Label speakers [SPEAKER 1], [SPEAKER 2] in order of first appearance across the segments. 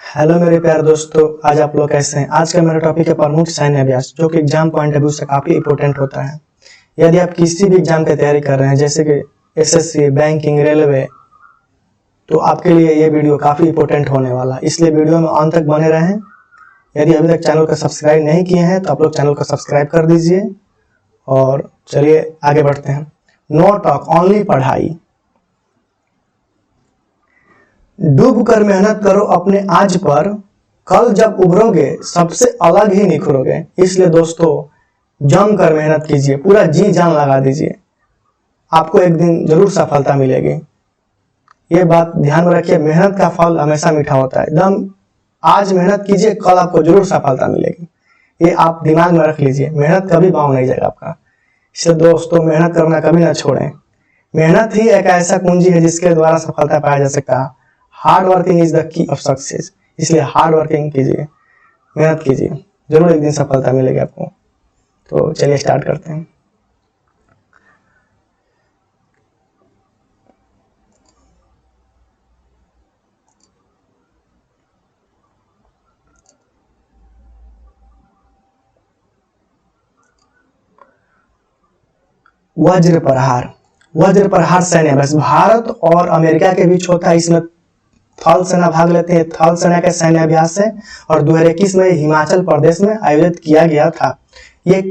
[SPEAKER 1] Hello मेरे प्यारे दोस्तों, आज आप लोग कैसे हैं। आज का मेरा टॉपिक है प्रमुख सैन्य अभ्यास, जो कि एग्जाम पॉइंट ऑफ व्यू से काफी इंपॉर्टेंट होता है। यदि आप किसी भी एग्जाम की तैयारी कर रहे हैं, जैसे कि एसएससी, बैंकिंग, रेलवे, तो आपके लिए ये वीडियो काफी इंपॉर्टेंट होने वाला है, इसलिए वीडियो में अंत तक बने रहें। यदि अभी तक चैनल को सब्सक्राइब नहीं किए हैं तो आप लोग चैनल को सब्सक्राइब कर दीजिए। और चलिए आगे बढ़ते हैं। नो टॉक, ओनली पढ़ाई। डूब कर मेहनत करो अपने आज पर, कल जब उभरोगे सबसे अलग ही निखरोगे। इसलिए दोस्तों जम कर मेहनत कीजिए, पूरा जी जान लगा दीजिए, आपको एक दिन जरूर सफलता मिलेगी। ये बात ध्यान में रखिए, मेहनत का फल हमेशा मीठा होता है। एकदम आज मेहनत कीजिए, कल आपको जरूर सफलता मिलेगी। ये आप दिमाग में रख लीजिए, मेहनत कभी बाँव नहीं जाएगा आपका। इसलिए दोस्तों मेहनत करना कभी ना छोड़ें। मेहनत ही एक ऐसा कुंजी है जिसके द्वारा सफलता पाया जा सकता है। Hard working is the key of success. इसलिए हार्ड वर्किंग कीजिए, मेहनत कीजिए, जरूर एक दिन सफलता मिलेगी आपको। तो चलिए स्टार्ट करते हैं। वज्र प्रहार। वज्र प्रहार सैन्य अभ्यास भारत और अमेरिका के बीच होता है। इसमें थल सेना भाग लेते हैं। थल सेना का सैन्य अभ्यास है और 2021 में हिमाचल प्रदेश में आयोजित किया गया था। ये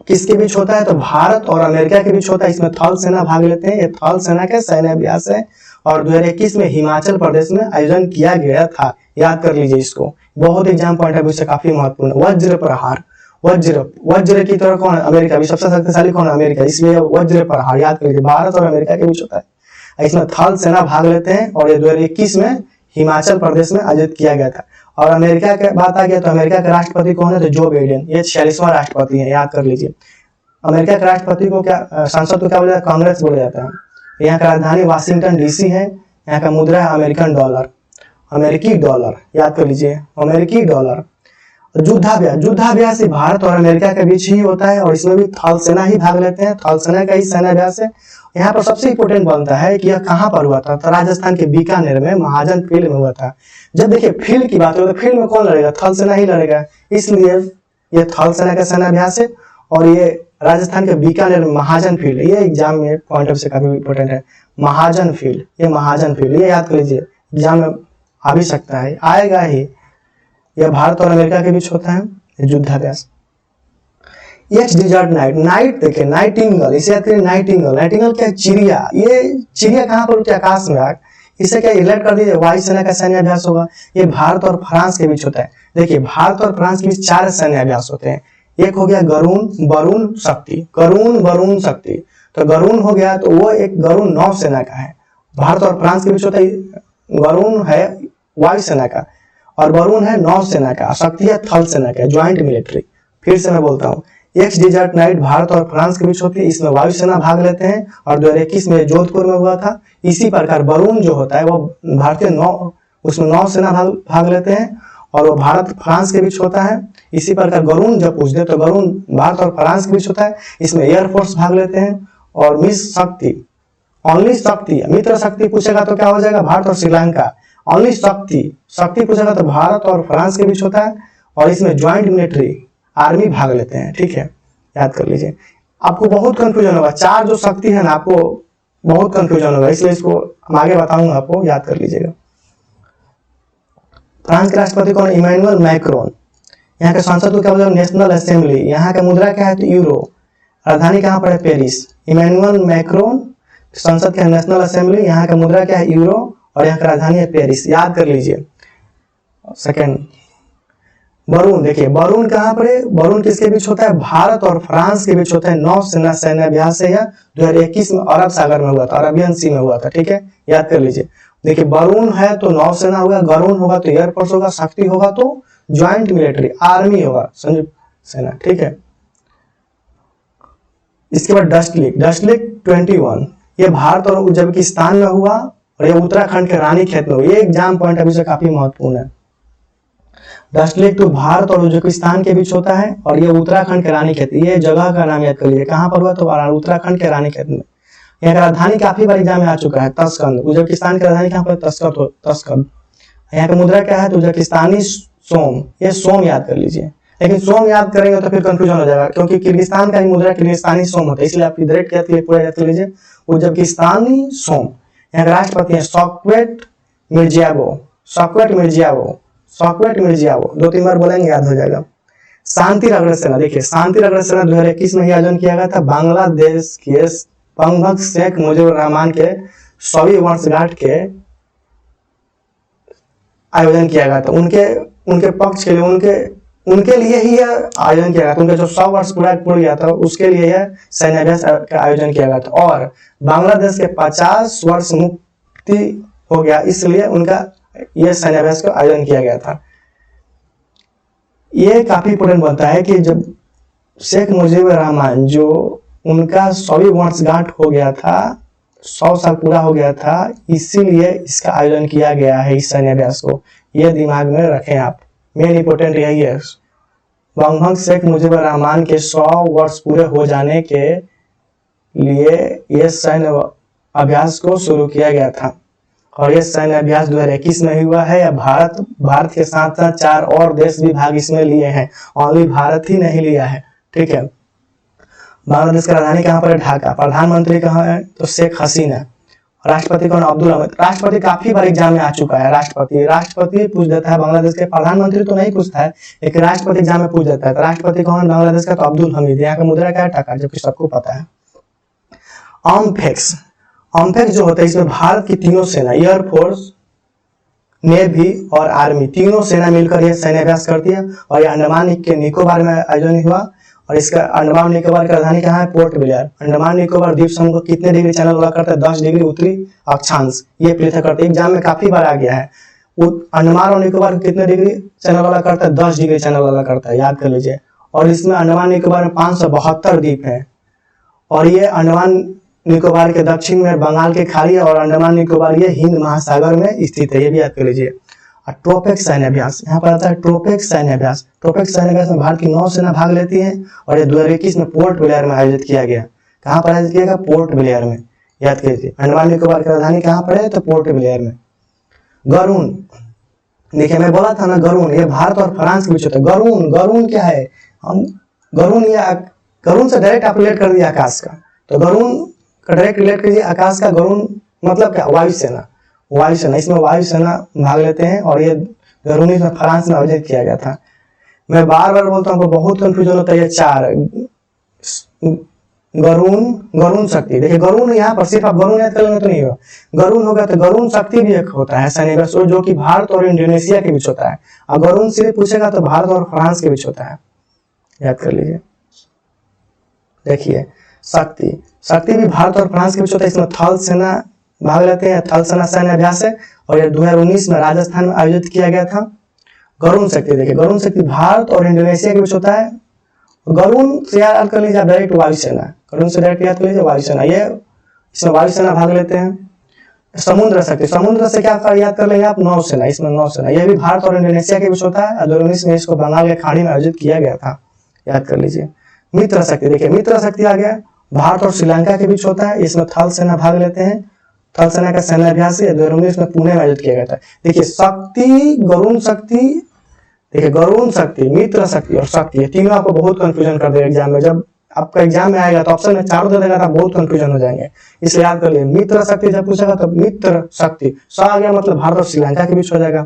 [SPEAKER 1] किसके बीच होता है तो भारत और अमेरिका के बीच होता है। इसमें थल सेना भाग लेते हैं। ये थल सेना का सैन्य अभ्यास है और 2021 में हिमाचल प्रदेश में आयोजन किया गया था। याद कर लीजिए इसको, बहुत एग्जाम पॉइंट ऑफ व्यू से काफी महत्वपूर्ण है। वज्र प्रहार, वज्र की तरह कौन है? अमेरिका। भी सबसे शक्तिशाली कौन है? अमेरिका। इसलिए वज्र प्रहार याद कर लीजिए, भारत और अमेरिका के बीच होता है। इसमें थल सेना भाग लेते हैं और ये 2021 में हिमाचल प्रदेश में आयोजित किया गया था। और अमेरिका की बात आ गया तो अमेरिका के राष्ट्रपति कौन है? तो जो बाइडेन। ये 46वां राष्ट्रपति है, याद कर लीजिए। अमेरिका के राष्ट्रपति को क्या, संसद को क्या बोला जाता है? कांग्रेस बोला जाता है। यहाँ का राजधानी वाशिंगटन डीसी है। यहाँ का मुद्रा है अमेरिकन डॉलर, अमेरिकी डॉलर, याद कर लीजिए, अमेरिकी डॉलर। युद्धाभ्यास भारत और अमेरिका के बीच ही होता है और इसमें भी थल सेना ही भाग लेते हैं। थल सेना का ही सैन्य अभ्यास है। यहाँ पर सबसे इंपोर्टेंट बनता है कि यह कहाँ पर हुआ था। तो राजस्थान के बीकानेर में महाजन फील्ड में हुआ था। जब देखिए फील्ड की बात हो तो फील्ड में कौन लड़ेगा? थल सेना ही लड़ेगा। इसलिए ये थल सेना का सैन्य अभ्यास है और ये राजस्थान के बीकानेर में महाजन फील्ड, ये एग्जाम में पॉइंट ऑफ से काफी इंपोर्टेंट है। महाजन फील्ड, ये महाजन फील्ड, ये याद कर लीजिए, एग्जाम में आ भी सकता है, आएगा ही। यह भारत और अमेरिका के बीच होता है युद्धाभ्यास। एक्स डिजर्ट नाइट, नाइट देखिए, नाइटिंगल, इसे याद करिए, नाइटिंगल। नाइटिंगल क्या? चिड़िया। ये चिड़िया कहाँ पर उठती है? आकाश में। इसे क्या रिलेट कर दीजिए, वायुसेना का सैन्य अभ्यास होगा। ये भारत और फ्रांस के बीच होता है। देखिए भारत और फ्रांस के बीच 4 सैन्य अभ्यास होते हैं। एक हो गया गरुण, वरुण, शक्ति। गरुण, वरुण, शक्ति। तो गरुण हो गया तो वो एक गरुण नौसेना का है। भारत और फ्रांस के बीच होता है। गरुण है वायुसेना का और वरुण है नौसेना का, शक्ति है थल सेना का, ज्वाइंट मिलिट्री। फिर से मैं बोलता हूँ, एक्स डिजर्ट नाइट भारत और फ्रांस के बीच होती है। इसमें वायुसेना भाग लेते हैं और 2021 में जोधपुर में हुआ था। इसी प्रकार वरुण जो होता है वो भारतीय उसमें नौसेना भाग लेते हैं और वो भारत फ्रांस के बीच होता है। इसी प्रकार गरुण जब पूछते तो गरुण भारत और फ्रांस के बीच होता है। इसमें एयरफोर्स भाग लेते हैं। और मिस शक्ति, ओनली शक्ति, मित्र शक्ति पूछेगा तो क्या हो जाएगा? भारत और श्रीलंका। ओनली शक्ति पूछेगा तो भारत और फ्रांस के बीच होता है और इसमें ज्वाइंट मिलिट्री आर्मी भाग लेते हैं। ठीक है, याद कर लीजिए। आपको बहुत कंफ्यूजन होगा, 4 जो शक्ति है ना, आपको बहुत कंफ्यूजन होगा, इसलिए इसको हम आगे बताऊंगा, आपको याद कर लीजिएगा। फ्रांस के राष्ट्रपति कौन? Emmanuel Macron. यहाँ के संसद को क्या बोलते हैं? National Assembly. यहाँ का मुद्रा क्या है? तो यूरो। राजधानी कहाँ पर है? पेरिस। इमैनुअल मैक्रोन, संसद का नेशनल असेंबली, यहाँ का मुद्रा क्या है? यूरो और यहाँ का राजधानी है पेरिस। याद कर लीजिए। सेकेंड, वरुण, देखिए वरुण कहाँ पर है? वरुण किसके बीच होता है? भारत और फ्रांस के बीच होता है। नौसेना सैन्य अभ्यास है। यह 2021 में अरब सागर में हुआ था, अरबियन सी में हुआ था। ठीक है, याद कर लीजिए। देखिए वरुण है तो नौसेना होगा, गरुण होगा तो एयरफोर्स होगा, शक्ति होगा तो ज्वाइंट मिलिट्री आर्मी होगा, संयुक्त सेना। ठीक है, इसके बाद डस्टलिक 21, ये भारत और उज्बेकिस्तान में हुआ और ये उत्तराखंड के रानीखेत में हुआ। ये एग्जाम पॉइंट ऑफ व्यू से काफी महत्वपूर्ण है। डस्टलिक तो भारत और उज्बेकिस्तान के बीच होता है और ये उत्तराखंड के रानीखेत, ये जगह का नाम याद कर लीजिए, कहाँ पर हुआ? तो उत्तराखंड के रानीखेत में। यहाँ का राजधानी काफी बार एग्जाम में आ चुका है, तस्कंद। उज्बेकिस्तान की राजधानी कहाँ पर? तस्कंद। यहाँ का मुद्रा क्या है, तो उज्बेकिस्तानी सोम, ये सोम याद कर लीजिए। लेकिन सोम याद करेंगे तो फिर कंफ्यूजन हो जाएगा, क्योंकि किर्गिस्तान का ही मुद्रा किर्गिस्तानी सोम होता है, इसलिए आप इधर पूरा याद कर लीजिए, उज्बेकिस्तानी सोम। यहाँ का राष्ट्रपति है Shavkat Mirziyoyev, Shavkat Mirziyoyev, Shavkat Mirziyoyev, 2-3 बार बोलेंगे याद हो जाएगा। शांति रगड़ सेना, देखिए शांति रगड़ सेना 2021 में ही आयोजन किया गया था। बांग्लादेश के बंगभक्त शेख मुजीबुर रहमान के 100वीं वर्षगांठ के आयोजन किया गया था। उनके पक्ष के लिए, उनके लिए ही यह आयोजन किया गया था। उनका जो 100 वर्ष पूरा गया था उसके लिए यह सैन्याभ्यास का आयोजन किया गया था। और बांग्लादेश के 50 वर्ष मुक्ति हो गया, इसलिए उनका यह सैन्याभ्यास का आयोजन किया गया था। ये काफी इंपोर्टेंट बनता है कि जब शेख मुजीबुर रहमान, जो उनका 100वीं वर्षगांठ हो गया था, 100 साल पूरा हो गया था, इसीलिए इसका आयोजन किया गया है इस सैन्याभ्यास को। ये दिमाग में रखें आप, मेन इंपोर्टेंट यही है। बंगभक्त शेख मुजीबुर रहमान के 100 वर्ष पूरे हो जाने के लिए यह सैन्य अभ्यास को शुरू किया गया था। और यह सैन्य अभ्यास 2021 में हुआ है। भारत के साथ साथ 4 और देश भी भाग इसमें लिए हैं, ओनली भारत ही नहीं लिया है, ठीक है। बांग्लादेश की राजधानी कहाँ पर है, ढाका। प्रधानमंत्री कहाँ है, तो शेख हसीना। राष्ट्रपति कौन, अब्दुल हमीद। राष्ट्रपति काफी बार एग्जाम में आ चुका है। राष्ट्रपति पूछ देता है बांग्लादेश के, प्रधानमंत्री तो नहीं पूछता है, लेकिन राष्ट्रपति एग्जाम में पूछ देता है। तो राष्ट्रपति कौन बांग्लादेश का, तो अब्दुल हमीद। यहाँ का मुद्रा क्या है, टका, जबकि सबको पता है। ऑम्फेक्स जो होता है, इसमें भारत की तीनों सेना, एयरफोर्स, नेवी और आर्मी, तीनों सेना मिलकर यह सैन्याभ्यास करती है। और यह अंडमान के निकोबार में आयोजन हुआ। और इसका अंडमान निकोबार की राजधानी कहाँ है, पोर्ट ब्लेयर। अंडमान निकोबार द्वीप समूह को कितने डिग्री चैनल वाला करता है, 10 डिग्री उत्तरी अक्षांश, ये पृथक करते हैं। एग्जाम में काफी बार आ गया है। अंडमान और निकोबार को कितने डिग्री चैनल वाला करता है, 10 डिग्री चैनल वाला करता है, याद कर लीजिए। और इसमें अंडमान निकोबार में 572 द्वीप है। और ये अंडमान निकोबार के दक्षिण में बंगाल की खाड़ी है, और अंडमान निकोबार ये हिंद महासागर में स्थित है, ये भी याद कर लीजिए। ट्रोपेक सैन्याभ्यास, यहाँ पर आता है ट्रोपेक सैन्याभ्यास। ट्रोपेक सैन्याभ्यास में भारत की 9 सेना भाग लेती है। और ये 2021 में पोर्ट ब्लेयर में आयोजित किया गया। कहाँ पर आयोजित किया गया, पोर्ट ब्लेयर में, याद कीजिए। अंडमान निकोबार की राजधानी कहाँ पर है, तो पोर्ट ब्लेयर में। गरुण, देखिए मैं बोला था ना, गरुण ये भारत और फ्रांस के बीच होता है। गरुण क्या है, हम गरुण से डायरेक्ट आप रिलेट कर दिया आकाश का, तो गरुण का डायरेक्ट रिलेट कीजिए आकाश का। गरुण मतलब क्या, वायुसेना। इसमें वायुसेना भाग लेते हैं। और ये गरुण इसमें फ्रांस में आयोजित किया गया था। मैं बार बार बोलता हूँ, बहुत कंफ्यूजन होता है। ये 4 गरुण शक्ति, देखिए गरुण यहाँ पर सिर्फ आप गरुण याद कर लेंगे तो नहीं होगा, गरुण होगा तो गरुण शक्ति भी एक होता है सैन्याभ्यास, जो कि भारत और इंडोनेशिया के बीच होता है। और गरुण सिर्फ पूछेगा तो भारत और फ्रांस के बीच होता है, याद कर लीजिए। देखिए शक्ति भी भारत और फ्रांस के बीच होता है। इसमें थल सेना भाग लेते हैं, थल सेना सैन्य अभ्यास है। और यह 2019 में राजस्थान में आयोजित किया गया था। गरुण शक्ति, देखिए गरुण शक्ति भारत और इंडोनेशिया के बीच होता है। गरुण से याद कर लीजिए डायरेक्ट वायुसेना, गरुण से डायरेक्ट याद कर लीजिए वायुसेना, ये इसमें वायुसेना भाग लेते हैं। समुद्र शक्ति, समुद्र से क्या याद कर लेंगे आप, नौसेना, इसमें नौसेना, यह भी भारत और इंडोनेशिया के बीच होता है। 2019 में इसको बंगाल के खाड़ी में आयोजित किया गया था, याद कर लीजिए। मित्र शक्ति, देखिए मित्र शक्ति आ गया, भारत और श्रीलंका के बीच होता है। इसमें थल सेना भाग लेते हैं। थल सेना का सैन्याभ्यास 2019 में पुणे में आयोजित किया गया था। देखिए शक्ति, गरुण शक्ति, देखिए गरुण शक्ति, मित्र शक्ति और शक्ति, ये तीनों आपको बहुत कंफ्यूजन कर देगा एग्जाम में। जब आपका एग्जाम में आएगा तो ऑप्शन में चारों दे देगा तो बहुत कंफ्यूजन हो जाएंगे, इसलिए याद कर लिए। मित्र शक्ति जब पूछेगा तो मित्र शक्ति स आ गया, मतलब भारत और श्रीलंका के बीच हो जाएगा।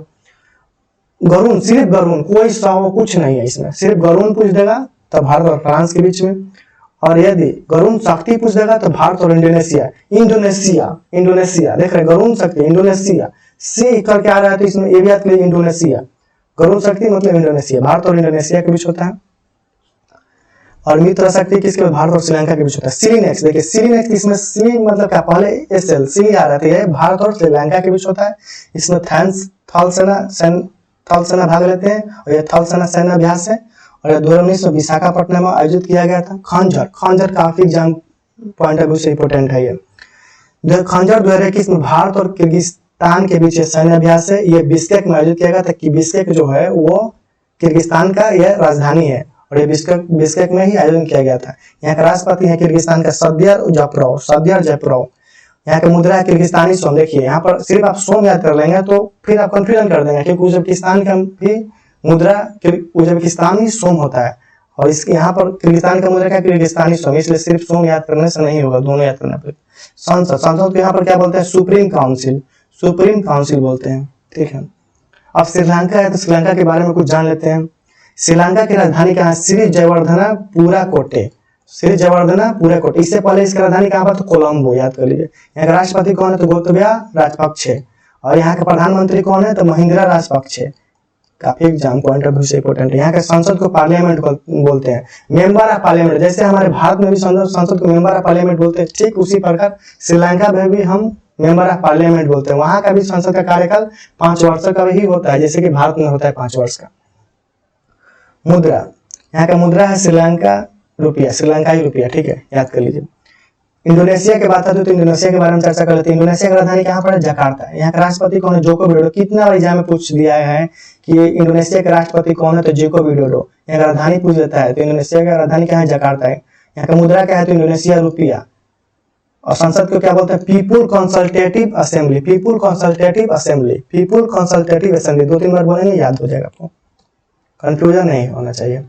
[SPEAKER 1] गरुण, सिर्फ गरुण, कोई स कुछ नहीं है इसमें, सिर्फ गरुण पूछ देगा तो भारत और फ्रांस के बीच में। और यदि गरुण शक्ति पूछ देगा तो भारत और इंडोनेशिया, इंडोनेशिया देख रहे, गरुण शक्ति इंडोनेशिया से करके आ रहा है, तो इसमें ये भी याद करिए इंडोनेशिया। गरुण शक्ति मतलब इंडोनेशिया, भारत और इंडोनेशिया के बीच होता है। और मित्र शक्ति किसके, भारत और श्रीलंका के बीच होता है। सिलीनेक्स, देखिए सिलीनेक्स, इसमें सिली मतलब क्या, पहले एसएल सिली आ रहा था, ये भारत और श्रीलंका के बीच होता है। इसमें थल सेना भाग लेते हैं। और यह थल सेना सैन्य अभ्यास है। और यह 2019 में विशाखापट्टनम में आयोजित किया गया था। खंजर काफी एग्जाम पॉइंट ऑफ व्यू से इंपोर्टेंट है। ये खंजर 2021 में भारत और किर्गिस्तान के बीच सैन्य अभ्यास है। ये बिश्केक में आयोजित किया गया था कि बिश्केक जो है वो किर्गिस्तान का यह राजधानी है। और ये बिश्केक में ही आयोजन किया गया था। यहाँ का राष्ट्रपति है किर्गिस्तान का सदयर जपरोव। यहाँ का मुद्रा है किर्गिस्तानी सोम। देखिए यहाँ पर सिर्फ आप सोम याद कर लेंगे तो फिर आप कंफ्यूजन कर देंगे, क्योंकि उज्बेकिस्तान का भी मुद्रा उज्बेकिस्तानी सोम होता है, और इसके यहाँ पर किर्गिस्तान का मुद्रा क्या किर्गिस्तानी सोम, इसलिए सिर्फ सोम याद करने से नहीं होगा, दोनों याद करना पड़ेगा। संसद, संसद को यहाँ पर क्या बोलते हैं, सुप्रीम काउंसिल, सुप्रीम काउंसिल बोलते हैं, ठीक है। अब श्रीलंका है तो श्रीलंका के बारे में कुछ जान लेते हैं। श्रीलंका की राजधानी कहाँ है, श्री जयवर्धना पूरा कोटे, श्री जयवर्धना पूरा कोटे। इससे पहले इसकी राजधानी कहाँ पर, तो कोलंबो, याद कर लीजिए। यहाँ का राष्ट्रपति कौन है, तो गोतबाया राजपक्षे, और यहाँ के प्रधानमंत्री कौन है, तो महिंद्रा राजपक्षे। काफी एग्जाम पॉइंट ऑफ व्यू से इंपोर्टेंट है। यहाँ के संसद को पार्लियामेंट बोलते हैं, मेंबर ऑफ पार्लियामेंट। जैसे हमारे भारत में भी संसद को मेंबर ऑफ पार्लियामेंट बोलते हैं, ठीक उसी प्रकार श्रीलंका में भी हम मेंबर ऑफ पार्लियामेंट बोलते हैं। वहां का भी संसद का कार्यकाल 5 वर्ष का ही होता है, जैसे कि भारत में होता है 5 वर्ष का। मुद्रा, यहाँ का मुद्रा है श्रीलंका रुपया, श्रीलंकाई रुपया, ठीक है, याद कर लीजिए। इंडोनेशिया की बात आती है तो इंडोनेशिया के बारे में चर्चा कर लेते हैं। इंडोनेशिया की राजधानी कहाँ पर है, जकार्ता। यहाँ का राष्ट्रपति कौन है, जोको विडोडो। कितना बार एग्जाम में पूछ दिया है कि इंडोनेशिया के राष्ट्रपति कौन है, तो जोको विडोडो। यहाँ का राजधानी पूछ देता है तो इंडोनेशिया का राजधानी कहाँ है, जकार्ता है। यहाँ का मुद्रा क्या है, तो इंडोनेशिया रुपया। और संसद को क्या बोलते हैं, people consultative assembly, people consultative assembly, people consultative assembly. 2-3 बार बोलेंगे, याद हो जाएगा आपको, कंफ्यूजन नहीं होना चाहिए।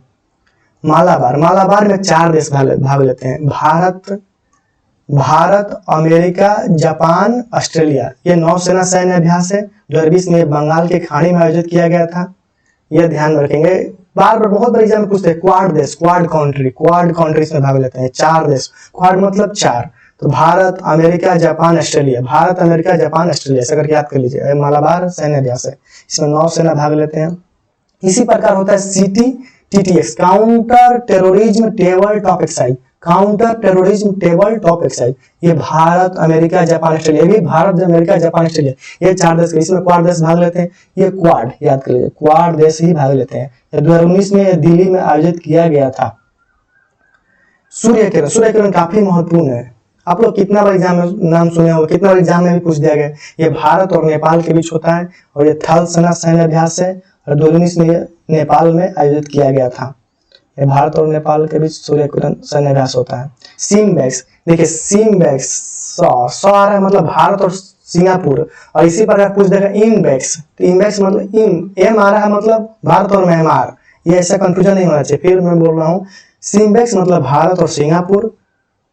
[SPEAKER 1] मालाबार, मालाबार में 4 देश भाग लेते हैं, भारत, अमेरिका, जापान, ऑस्ट्रेलिया। ये नौसेना सैन्य अभ्यास है 2020 में बंगाल की खाड़ी में आयोजित किया गया था, ये ध्यान में रखेंगे। बार बार बहुत बड़ी एग्जाम में पूछते हैं, क्वाड देश, क्वाड कंट्री, क्वाड कंट्रीज में भाग लेते हैं, 4 देश, क्वाड मतलब 4। तो Bharat, America, Japan, Australia, Bharat, America, Japan, Australia, ऐसा करके याद कर लीजिए। मालाबार सैन्य अभ्यास है, इसमें नौसेना भाग लेते हैं। इसी प्रकार होता है CTTX, counter terrorism table top exercise, counter terrorism table top exercise. ये भारत, अमेरिका, जापान, ऑस्ट्रेलिया, ये भी भारत, अमेरिका, जापान, ऑस्ट्रेलिया, ये 4 देश, इसमें क्वाड देश भाग लेते हैं। ये क्वाड याद कर लीजिए, क्वाड देश ही भाग लेते हैं। 2019 में दिल्ली में आयोजित किया गया था। सूर्य किरण, सूर्य किरण काफी महत्वपूर्ण है। आप लोग कितना बार एग्जाम में नाम सुने होंगे, कितना बार एग्जाम में भी पूछ दिया गया। ये भारत और नेपाल के बीच होता है, और ये थल सेना सैन्य अभ्यास है, और 2019 में नेपाल में आयोजित किया गया था। ये भारत और नेपाल के बीच सूर्य किरण सैन्य अभ्यास होता है। सिम्बैक्स, देखिए सिम्बैक्स, सौ आ रहा है मतलब भारत और सिंगापुर, और इसी प्रकार पूछ देगा इनबैक्स, तो इनबैक्स मतलब एम आ रहा है मतलब भारत और म्यांमार। ये ऐसा कंफ्यूजन नहीं होना चाहिए, फिर मैं बोल रहा हूँ, सिम्बैक्स मतलब भारत और सिंगापुर,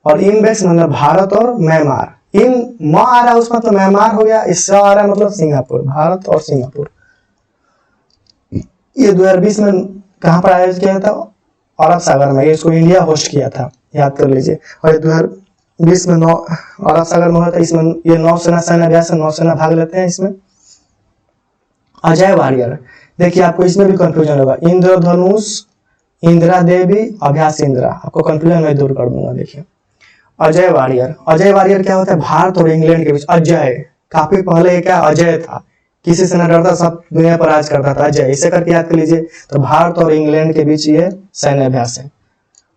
[SPEAKER 1] और इनबैक्स मतलब भारत और म्यांमार। इन म आ रहा है उस मतलब म्यांमार हो गया, इससे आ रहा है मतलब सिंगापुर, भारत और सिंगापुर। ये 2020 में कहाँ पर आयोजित किया था, अरब सागर में, इसको इंडिया होस्ट किया था, याद कर लीजिए। और ये 2020 में अरब सागर में हुआ था। इसमें ये नौसेना सैन्य अभ्यास है, नौसेना भाग लेते हैं इसमें। अजय वारियर, देखिए आपको इसमें भी कंफ्यूजन होगा, इंद्रधनुष, इंदिरा देवी, अभ्यास इंदिरा, आपको कंफ्यूजन मैं दूर कर दूंगा। देखिए अजय वारियर, अजय वारियर क्या होता है, भारत और इंग्लैंड के बीच। अजय, काफी पहले क्या अजय था, किसी से न डरता, सब दुनिया पर राज करता था, अजय, इसे करके याद कर लीजिए। तो भारत और इंग्लैंड के बीच ये सैन्य अभ्यास है।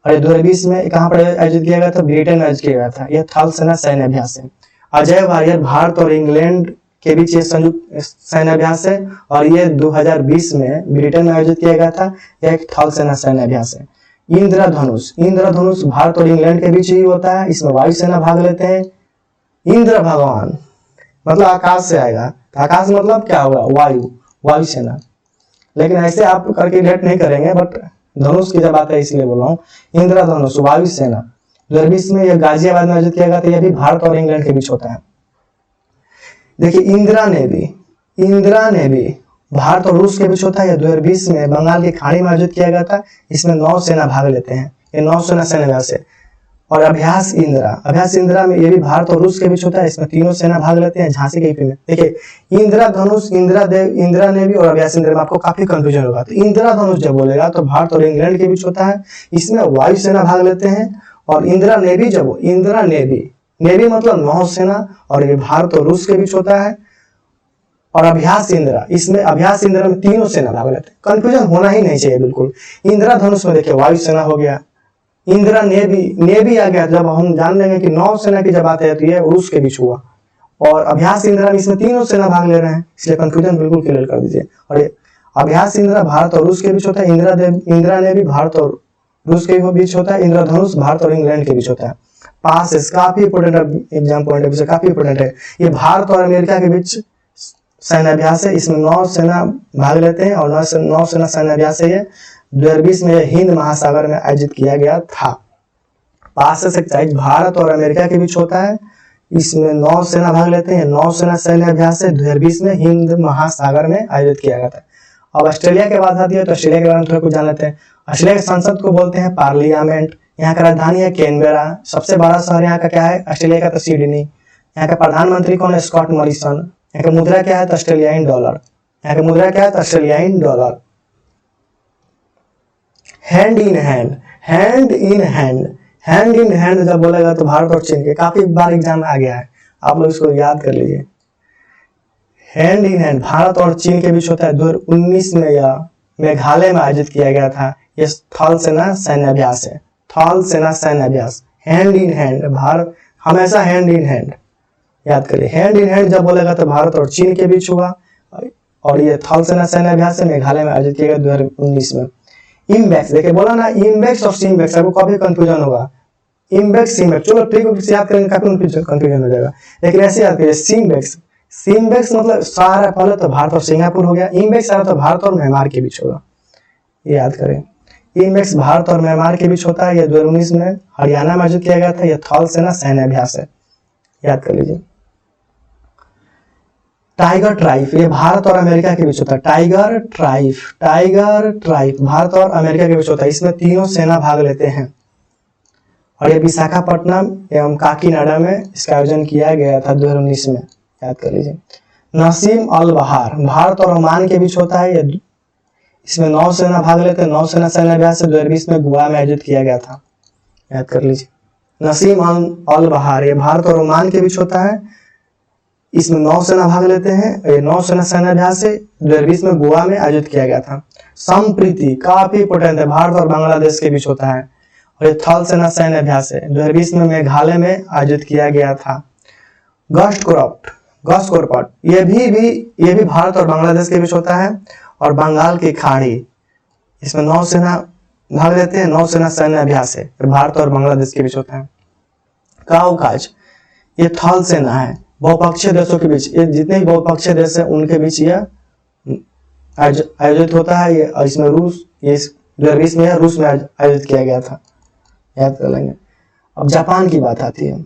[SPEAKER 1] और ये 2020 में कहाँ पर आयोजित किया गया था, ब्रिटेन में आयोजित किया गया था। यह थल सेना सैन्य अभ्यास है। अजय वारियर भारत और इंग्लैंड के बीच ये संयुक्त सैन्य अभ्यास है, और ये 2020 में ब्रिटेन में आयोजित किया गया था। यह एक थल सेना सैन्य अभ्यास है। इंद्रधनुष, इंद्रधनुष भारत और इंग्लैंड के बीच ही होता है, इसमें वायुसेना भाग लेते हैं। इंद्र भगवान मतलब आकाश से आएगा, आकाश मतलब क्या होगा, वायु, वायुसेना। लेकिन ऐसे आप करके रिलेट नहीं करेंगे, बट धनुष की जब बात है इसलिए बोल रहा हूँ। इंद्रधनुष वायुसेना 2020 में यह गाजियाबाद में आयोजित किया गया था। यह भी भारत और इंग्लैंड के बीच होता है। देखिए इंदिरा नेवी भारत और रूस के बीच होता है। 2020 में बंगाल की खाड़ी में आयोजित किया गया था। इसमें नौसेना भाग लेते हैं, ये नौसेना सैन्य अभ्यास है। और अभ्यास इंदिरा में ये भी भारत और रूस के बीच होता है। इसमें तीनों सेना भाग लेते हैं झांसी के यूपी में। देखिए इंदिरा धनुष, इंदिरा नेवी और अभ्यास इंदिरा में आपको काफी कंफ्यूजन होगा। तो इंदिरा धनुष जब बोलेगा तो भारत और इंग्लैंड के बीच होता है, इसमें वायुसेना भाग लेते हैं। और इंदिरा नेवी जब इंदिरा नेवी मतलब नौसेना, और ये भारत और रूस के बीच होता है। और अभ्यास इंदिरा, इसमें अभ्यास इंदिरा में तीनों सेना भाग लेते हैं। कंफ्यूजन होना ही नहीं चाहिए बिल्कुल। इंदिरा धनुष में देखिए वायुसेना हो गया, इंदिरा नेवी आ गया। जब हम जान लेंगे कि नौसेना की जब बात है तो ये रूस के बीच हुआ। और अभ्यास इंदिरा में इसमें तीनों सेना भाग ले रहे हैं, इसलिए कंफ्यूजन बिल्कुल क्लियर कर दीजिए। और ये अभ्यास इंदिरा भारत और रूस के बीच होता है। इंदिरा नेवी भारत और रूस के बीच होता है। इंद्रधनुष भारत और इंग्लैंड के बीच होता है। पास काफी important exam point of view से काफी इंपोर्टेंट है। ये भारत और अमेरिका के बीच सैन्य अभ्यास है। इसमें 9 सेना भाग लेते हैं और 9 सेना सैन्य अभ्यास है। ये 2020 में हिंद महासागर में आयोजित किया गया था। पास एक्सरसाइज भारत और अमेरिका के बीच होता है। इसमें 9 सेना भाग लेते हैं। 9 सेना सैन्य अभ्यास है 2020 में हिंद महासागर में आयोजित किया गया था। अब ऑस्ट्रेलिया के बात आती है तो ऑस्ट्रेलिया के बारे में थोड़ा कुछ जान लेते हैं। ऑस्ट्रेलिया की संसद को बोलते हैं पार्लियामेंट। यहाँ का राजधानी है कैनबेरा। सबसे बड़ा शहर यहाँ का क्या है ऑस्ट्रेलिया का? तो सिडनी। यहाँ का प्रधानमंत्री कौन है? Scott Morrison. यहाँ का मुद्रा क्या है? तो ऑस्ट्रेलियाई डॉलर। यहाँ का मुद्रा क्या है? तो ऑस्ट्रेलियाई dollar. Hand in hand, hand in hand, hand in hand जब बोलेगा तो भारत और चीन के काफी बार एग्जाम में आ गया है, आप लोग इसको याद कर लीजिए। हैंड इन हैंड भारत और चीन के बीच होता है। 2019 में यह मेघालय में आयोजित किया गया था। ये थल सेना सैन्य अभ्यास है। थल सेना सैन्य अभ्यास हैंड इन हैंड, भारत हमेशा हैंड इन हैंड याद करिए। हैंड इन हैंड जब बोलेगा तो भारत और चीन के बीच हुआ और ये थल सेना सैन्य अभ्यास है मेघालय में आयोजित किया गया 2019 में। इम्बैक्स देखिए बोला ना इम्बैक्स और सिम्बैक्स, आपको काफी कंफ्यूजन होगा। इम्बैक्स सिम्बैक्स चलो ठीक है, याद करेंगे काफी कंफ्यूजन हो जाएगा, लेकिन ऐसे याद करिए सिम्बैक्स। सिम्बैक्स मतलब सारा पहले तो भारत और सिंगापुर हो गया। इम्बैक्स सारा तो भारत और म्यांमार के बीच होगा, ये याद करें। इम्बैक्स भारत और म्यांमार के बीच होता है। यह 2019 में हरियाणा में आयोजित किया गया था। यह थल सेना सैन्य अभ्यास है, याद कर लीजिए। टाइगर ट्राइब ये भारत और अमेरिका के बीच होता है। Tiger tribe, tiger tribe Bharat और अमेरिका के बीच होता है। इसमें तीनों सेना भाग लेते हैं और ये विशाखापट्टनम एवं काकीनाडा में इसका आयोजन किया गया था 2019 में, याद कर लीजिए। नसीम अल बहार भारत और ओमान के बीच होता है। ये इसमें 9 सेना भाग लेते हैं। 9 सेना सैन्य अभ्यास 2020 में गोवा में आयोजित किया गया था, याद कर लीजिए। नसीम अल बहार ये भारत और ओमान के बीच होता है। इसमें 9 सेना भाग लेते हैं। ये 9 सेना सैन्य अभ्यास 2020 में गोवा में आयोजित किया गया था। संप्रीति काफी इंपोर्टेंट है, भारत और बांग्लादेश के बीच होता है और ये थल सेना सैन्य अभ्यास है 2020 में मेघालय में आयोजित किया गया था। गस्ट कोरपट ये भी भारत और बांग्लादेश के बीच होता है और बंगाल की खाड़ी, इसमें 9 सेना भाग लेते हैं। 9 सेना सैन्य अभ्यास है, भारत और बांग्लादेश के बीच होता है। काउकाज ये थल सेना है, बहुपक्षीय देशों के बीच, ये जितने भी बहुपक्षीय देश है उनके बीच यह आयोजित होता है। ये इसमें रूस, ये 2020 में रूस में आयोजित किया गया था, याद कर लेंगे। अब जापान की बात आती है।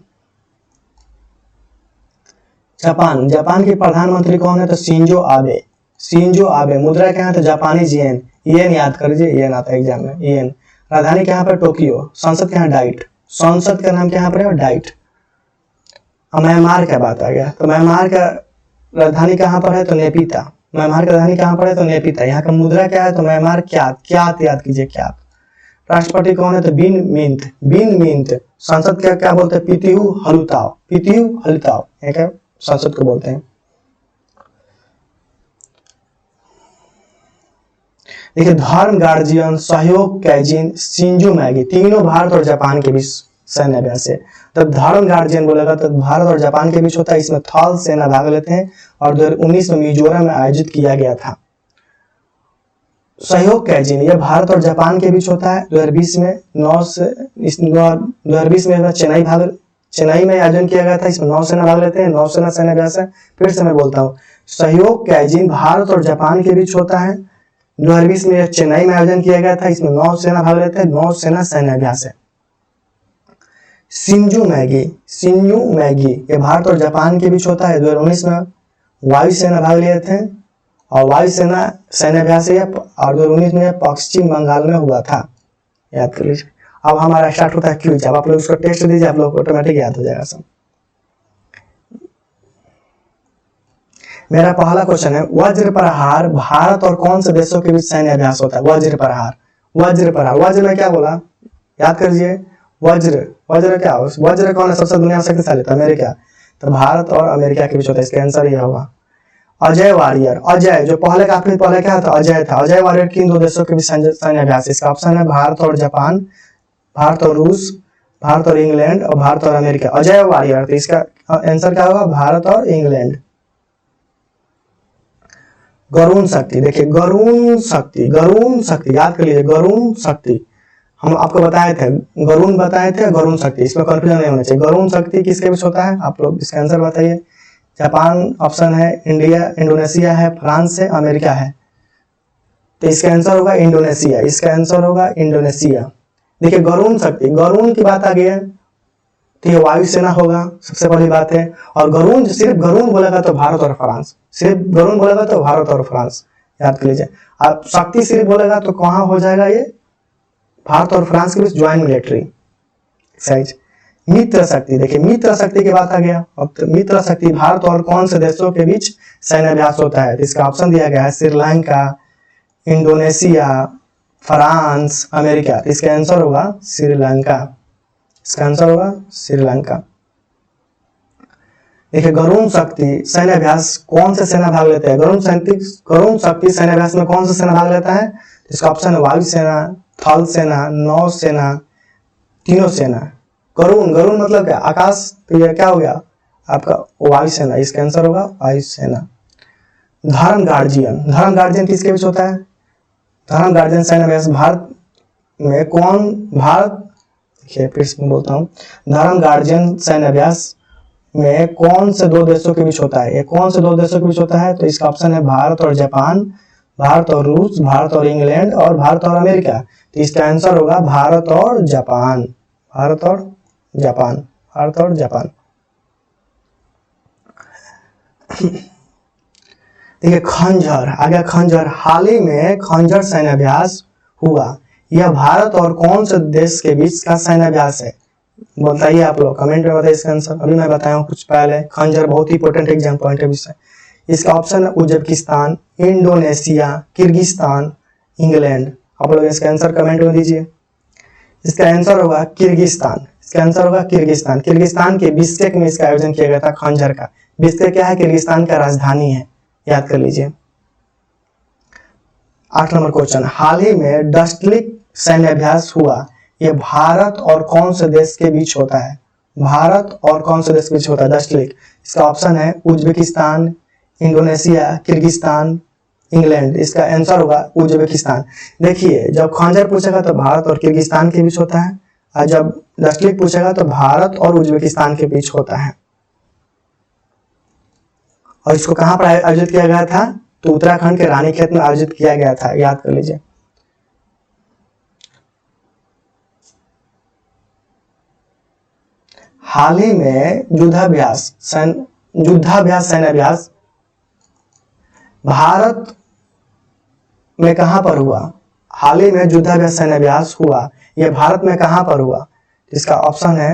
[SPEAKER 1] जापान के प्रधानमंत्री कौन है? तो शिंजो आबे। मुद्रा क्या है? तो जापानी येन। येन याद कर लीजिए, येन आता है एग्जाम में, येन। राजधानी क्या पर? टोक्यो। संसद क्या है? डाइट। संसद का नाम क्या पर? डाइट। अब म्यांमार का बात आ गया तो म्यांमार का राजधानी कहाँ पर है? तो नेपिता। म्यांमार का राजधानी कहाँ पर है? तो नेपिता। यहाँ का मुद्रा क्या है? तो म्यांमार क्यात याद कीजिए, क्यात। राष्ट्रपति कौन है? तो बिन मिंत। संसद क्या बोलते हैं? पितिहु हलुताओ। क्या संसद को बोलते हैं। देखिए धर्म गार्जियन, सहयोग कैजिन, शिंजो मैगी, तीनों भारत और जापान के बीच सैन्य अभ्यास है। तब धर्म गार्जियन बोलेगा तो भारत और जापान के बीच होता है। इसमें थल सेना भाग लेते हैं और 2019 में मिजोरम में आयोजित किया गया था। सहयोग कैजिन यह भारत और जापान के बीच होता है। 2020 में 2020 में चेन्नई में आयोजन किया गया था। इसमें 9 सेना भाग लेते हैं। 9 सेना सैन्य अभ्यास है। फिर से मैं बोलता हूँ, सहयोग कैजिन भारत और जापान के बीच होता है। 2020 में चेन्नई में आयोजन किया गया था। इसमें 9 सेना भाग लेते हैं। 9 सेना सैन्य अभ्यास है। शिंजो मैगी ये भारत और जापान के बीच होता है। 2019 में वायुसेना भाग लिए थे और वायुसेना सैन्य अभ्यास है और 2019 में पश्चिम बंगाल में हुआ था, याद कर लीजिए। अब हमारा स्टार्ट होता है क्विज। अब आप लोग उसको टेस्ट दीजिए, आप लोग को ऑटोमेटिक याद हो जाएगा सब। मेरा पहला क्वेश्चन है, वज्र प्रहार भारत और कौन से देशों के बीच सैन्य अभ्यास होता है? वज्र प्रहार वज्र में क्या बोला? याद कर लीजिए। वज्र क्या हो? वज्र कौन है सबसे दुनिया में शक्तिशाली? अमेरिका। तो भारत और अमेरिका के बीच होता है, इसका आंसर यह होगा। अजय वारियर, अजय जो पहले क्या था? अजय था। अजय वारियर किन 2 देशों के बीच सैन्य अभ्यास? इसका ऑप्शन है भारत और जापान, भारत और रूस, भारत और इंग्लैंड और भारत और अमेरिका। अजय वारियर, तो इसका आंसर क्या होगा? भारत और इंग्लैंड। गरुण शक्ति देखिए, गरुण शक्ति याद कर लीजिए। गरुण शक्ति हम आपको बताए थे, गरुण बताए थे, गरुण शक्ति, इसमें कंफ्यूजन नहीं होना चाहिए। गरुण शक्ति किसके बीच होता है, आप लोग इसका आंसर बताइए। जापान ऑप्शन है, इंडिया, इंडोनेशिया है, फ्रांस है, अमेरिका है। तो इसका आंसर होगा इंडोनेशिया, इसका आंसर होगा इंडोनेशिया। देखिए गरुण शक्ति, गरुण की बात आ गई है तो ये वायुसेना होगा, सबसे पहली बात है। और गरुण, सिर्फ गरुण बोलेगा तो भारत और फ्रांस, सिर्फ गरुण बोलेगा तो भारत और फ्रांस, याद कर लीजिए। अब शक्ति सिर्फ बोलेगा तो कहाँ हो जाएगा, ये भारत और फ्रांस के बीच ज्वाइंट मिलिट्री एक्सरसाइज। मित्र शक्ति, देखिए मित्र शक्ति की बात आ गया। अब तो मित्र शक्ति भारत और कौन से देशों के बीच सैन्य अभ्यास होता है, तो इसका ऑप्शन दिया गया है श्रीलंका, इंडोनेशिया, फ्रांस, अमेरिका। तो इसका आंसर होगा श्रीलंका, इसका आंसर होगा श्रीलंका। देखिए गरुण शक्ति सैन्य अभ्यास कौन से सेना भाग लेते हैं, गरुण शक्ति सैन्य अभ्यास में कौन सा सेना भाग लेता है, इसका ऑप्शन है वायुसेना, थल सेना, नौसेना, तीनों सेना। गरुण, गरुण मतलब क्या, आकाश, तो ये क्या हो गया आपका वायुसेना, इसका आंसर होगा वायुसेना। धर्म गार्जियन, धर्म गार्जियन किसके बीच होता है, धर्म गार्जियन सैन्य अभ्यास भारत में कौन, भारत, देखिए फिर से बोलता हूँ, धर्म गार्जियन सैन्य अभ्यास में कौन से दो देशों के बीच होता है, ये कौन से दो देशों के बीच होता है, तो इसका ऑप्शन है भारत और जापान, भारत और रूस, भारत और इंग्लैंड और भारत और अमेरिका। तो इसका आंसर होगा भारत और जापान, भारत और जापान, भारत और जापान। देखिए खंजर, आगे खंजर, हाल ही में खंजर सैन्य अभ्यास हुआ, यह भारत और कौन से देश के बीच का सैन्य अभ्यास है, बताइए आप लोग कमेंट में बताइए इसका आंसर। अभी मैं बताया हूँ कुछ पहले, खंजर बहुत ही इंपॉर्टेंट एग्जाम पॉइंट है विषय। इसका ऑप्शन है उज्बेकिस्तान, इंडोनेशिया, किर्गिस्तान, इंग्लैंड। आप लोग इसका आंसर कमेंट में दीजिए। इसका आंसर होगा किर्गिस्तान, इसका आंसर होगा किर्गिस्तान। किर्गिस्तान के बिश्केक में इसका आयोजन किया गया था खंजर का। बिश्केक क्या है, किर्गिस्तान का राजधानी है, याद कर लीजिए। 8 नंबर क्वेश्चन, हाल ही में डस्टलिक सैन्य अभ्यास हुआ, यह भारत और कौन से देश के बीच होता है, भारत और कौन से देश के बीच होता है डस्टलिक। इसका ऑप्शन है उज्बेकिस्तान, इंडोनेशिया, किर्गिस्तान, इंग्लैंड। इसका आंसर होगा उज्बेकिस्तान। देखिए जब खंजर पूछेगा तो भारत और किर्गिस्तान के बीच होता है, और जब डस्टलिक पूछेगा तो भारत और उज्बेकिस्तान के बीच होता है। और इसको कहां पर आयोजित किया गया था, तो उत्तराखंड के रानीखेत में आयोजित किया गया था, याद कर लीजिए। हाल ही में युद्धाभ्यास सैन्य अभ्यास भारत में कहां पर हुआ, हाल ही में युद्धाभ्यास सैन्य अभ्यास हुआ, यह भारत में कहां पर हुआ। इसका ऑप्शन है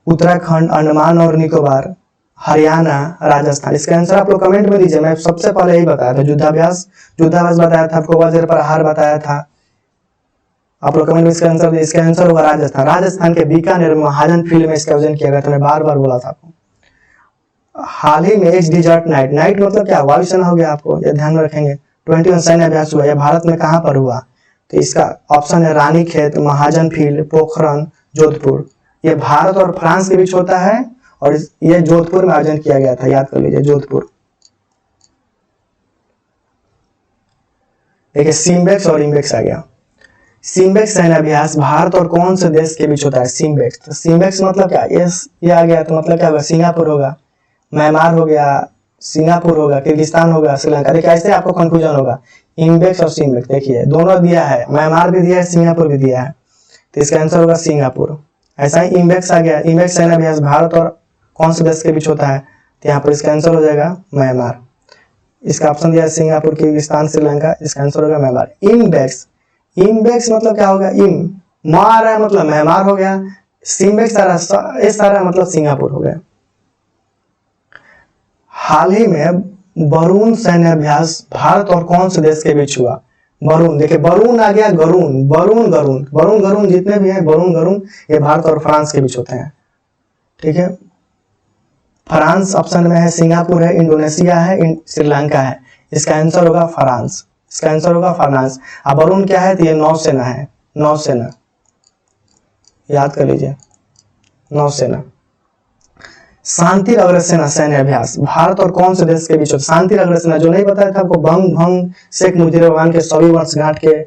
[SPEAKER 1] उत्तराखंड, अंडमान और निकोबार, हरियाणा, राजस्थान। इसका आंसर आप लोग कमेंट में दीजिए। मैं सबसे पहले यही बताया था, युद्धाभ्यास बताया था आपको, वज्र प्रहार बताया था। आप लोग कमेंट में इसका आंसर दिए। इसका आंसर होगा राजस्थान। राजस्थान के बीकानेर में महाजन फील्ड में इसका आयोजन किया गया था, मैं बार बार बोला था आपको। हाल ही में एक डिजर्ट नाइट, नाइट मतलब क्या, वायुसेना हो गया, आपको ये ध्यान में रखेंगे। 21 सैन्य अभ्यास हुआ, यह भारत में कहां पर हुआ, तो इसका ऑप्शन है रानीखेत, महाजन फील्ड, पोखरण, जोधपुर। ये भारत और फ्रांस के बीच होता है और ये जोधपुर में आयोजन किया गया था, याद कर लीजिए जोधपुर। देखिए सिम्बेक्स और इम्बेक्स आ गया। सिम्बेक्स सैन्य अभ्यास भारत और कौन से देश के बीच होता है, सिम्बेक्स। तो सिम्बेक्स मतलब क्या, ये आ गया तो मतलब क्या होगा, सिंगापुर होगा, म्यांमार हो गया, सिंगापुर होगा, किर्गिस्तान होगा, श्रीलंका। देखिए ऐसे आपको कंफ्यूजन होगा, इम्बेक्स और सिम्बेक्स। देखिए दोनों दिया है, म्यांमार भी दिया है, सिंगापुर भी दिया है, तो इसका आंसर होगा सिंगापुर। ऐसा ही इम्बेक्स आ गया, इम्बेक्स सैन्य अभ्यास भारत और कौन से देश के बीच होता है, तो यहाँ पर इसका आंसर हो जाएगा म्यांमार। इसका ऑप्शन दिया है सिंगापुर, किर्गिस्तान, श्रीलंका। इसका आंसर होगा म्यांमार। इम्बेक्स, इम्बेक्स मतलब क्या होगा, मार है मतलब म्यांमार हो गया, सिम्बेक्स सारा मतलब सिंगापुर हो गया। हाल ही में बरून सैन्य अभ्यास भारत और कौन से देश के बीच हुआ, बरून। देखिए बरून आ गया, गरून, बरून, गरून, बरून, गरून जितने भी हैं, बरून, गरून, ये भारत और फ्रांस के बीच होते हैं, ठीक है। फ्रांस ऑप्शन में है, सिंगापुर है, इंडोनेशिया है, श्रीलंका है। इसका आंसर होगा फ्रांस, इसका आंसर होगा फ्रांस। अब बरून क्या है, तो ये नौसेना है, नौसेना, याद कर लीजिए, नौसेना। शांति अग्रसेना सैन्य अभ्यास भारत और कौन से देश के बीच होता है। शांति अग्रसेना जो नहीं बताया था आपको, बंग भंग शेख मुजीबुर रहमान के सभी वर्षगांठ के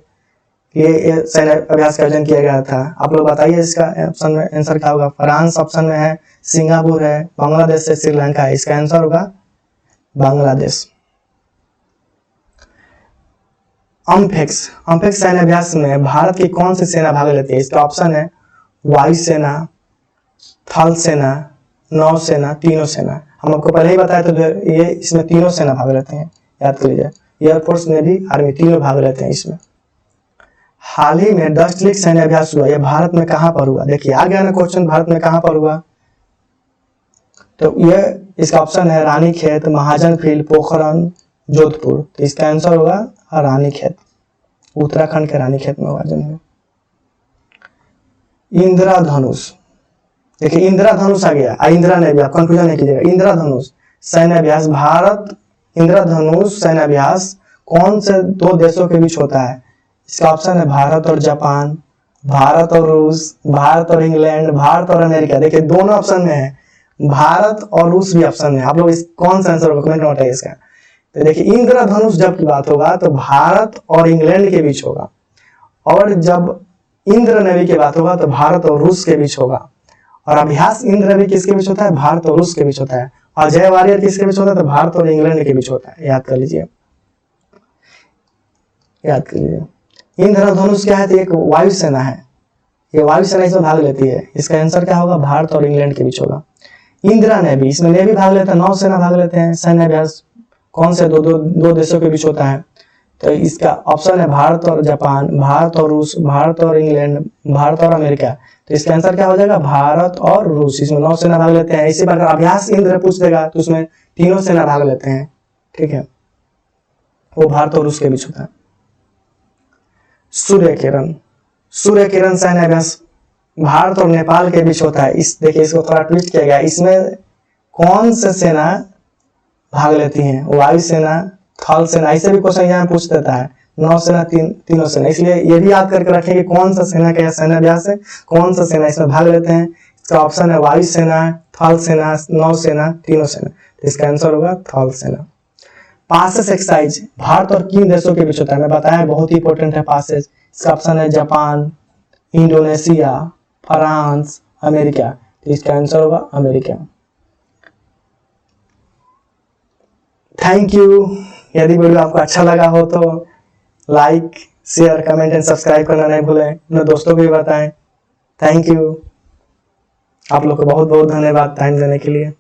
[SPEAKER 1] ये सैन्य अभ्यास का आयोजन किया गया था? आप लोग बताइए इसका ऑप्शन में आंसर क्या होगा। फ्रांस ऑप्शन में है, सिंगापुर है, बांग्लादेश से श्रीलंका है। इसका आंसर होगा बांग्लादेश। अम्फेक्स सैन्य अभ्यास में भारत की कौन सी सेना भाग लेती है? इसका ऑप्शन है वायुसेना, थल सेना, नौसेना, तीनों सेना। हम आपको पहले ही बताया तो ये इसमें तीनों सेना भाग लेते हैं, याद कर लीजिए। एयरफोर्स, नेवी, आर्मी तीनों भाग लेते हैं इसमें। हाल ही में डस्ट लेक सैन्य अभ्यास हुआ, यह भारत में कहां पर हुआ? देखिए आ गया ना क्वेश्चन, भारत में कहां पर हुआ? तो यह इसका ऑप्शन है रानीखेत, महाजन फील्ड, पोखरण, जोधपुर। तो इसका आंसर होगा रानीखेत, उत्तराखंड के रानीखेत में हुआ जन्म। इंद्रधनुष, देखिए इंद्रधनुष आ गया, इंदिरा ने भी, आप कंफ्यूजन नहीं कीजिएगा। इंद्रधनुष सैन्य अभ्यास, भारत इंद्रधनुष सैन्य अभ्यास कौन से दो देशों के बीच होता है? इसका ऑप्शन है भारत और जापान, भारत और रूस, भारत और इंग्लैंड, भारत और अमेरिका। देखिए दोनों ऑप्शन में है, भारत और रूस भी ऑप्शन में। आप लोग इस कौन सा आंसर होगा कमेंट में बताइए इसका। तो देखिए इंद्रधनुष जब की बात होगा तो भारत और इंग्लैंड के बीच होगा, और जब इंद्र नेवी की बात होगा तो भारत और रूस के बीच होगा। और अभ्यास इंद्र नेवी किसके बीच होता है? भारत और रूस के बीच होता है। और जय वॉरियर किसके बीच होता है? तो भारत और इंग्लैंड के बीच होता है। याद कर लीजिए, याद कर लीजिए। इंद्रधनुष क्या है? तो एक वायुसेना है, ये वायुसेना इसमें भाग लेती है। इसका आंसर क्या होगा? भारत और इंग्लैंड के बीच होगा। इंदिरा नेवी, इसमें नेवी भाग लेते हैं, नौसेना भाग लेते हैं। सैन्य अभ्यास कौन से दो देशों के बीच होता है? तो इसका ऑप्शन है भारत और जापान, भारत और रूस, भारत और इंग्लैंड, भारत और अमेरिका। तो इसका आंसर क्या हो जाएगा? भारत और रूस। इसमें नौसेना भाग लेते हैं। इसी प्रकार अभ्यास इंद्र पूछ देगा तो उसमें तीनों सेना भाग लेते हैं, ठीक है, वो भारत और रूस के बीच होता है। सूर्य किरण सैन्य अभ्यास भारत और नेपाल के बीच होता है। इस देखिए इसको थोड़ा ट्विस्ट किया गया, इसमें कौन से सेना भाग लेती हैं? वायुसेना, थल सेना, ऐसे भी क्वेश्चन यहाँ पूछ देता है। नौसेना, तीनों सेना। इसलिए ये भी याद करके रखें कि कौन सा सेना का सैन्य अभ्यास है, कौन सा सेना इसमें भाग लेते हैं। इसका ऑप्शन है वायुसेना, थल सेना, नौसेना, तीनों सेना। तो इसका आंसर होगा थल सेना। पासेस एक्सरसाइज भारत और किन देशों के बीच होता है? मैं बताया बहुत ही इंपॉर्टेंट है पासेस। इसका ऑप्शन है जापान, इंडोनेशिया, फ्रांस, अमेरिका। तो इसका आंसर होगा अमेरिका। Thank you. यदि वीडियो आपको अच्छा लगा हो तो like, share, comment and subscribe करना नहीं भूलें। अपने दोस्तों को भी बताएं। Thank you. आप लोग को बहुत बहुत धन्यवाद टाइम देने के लिए।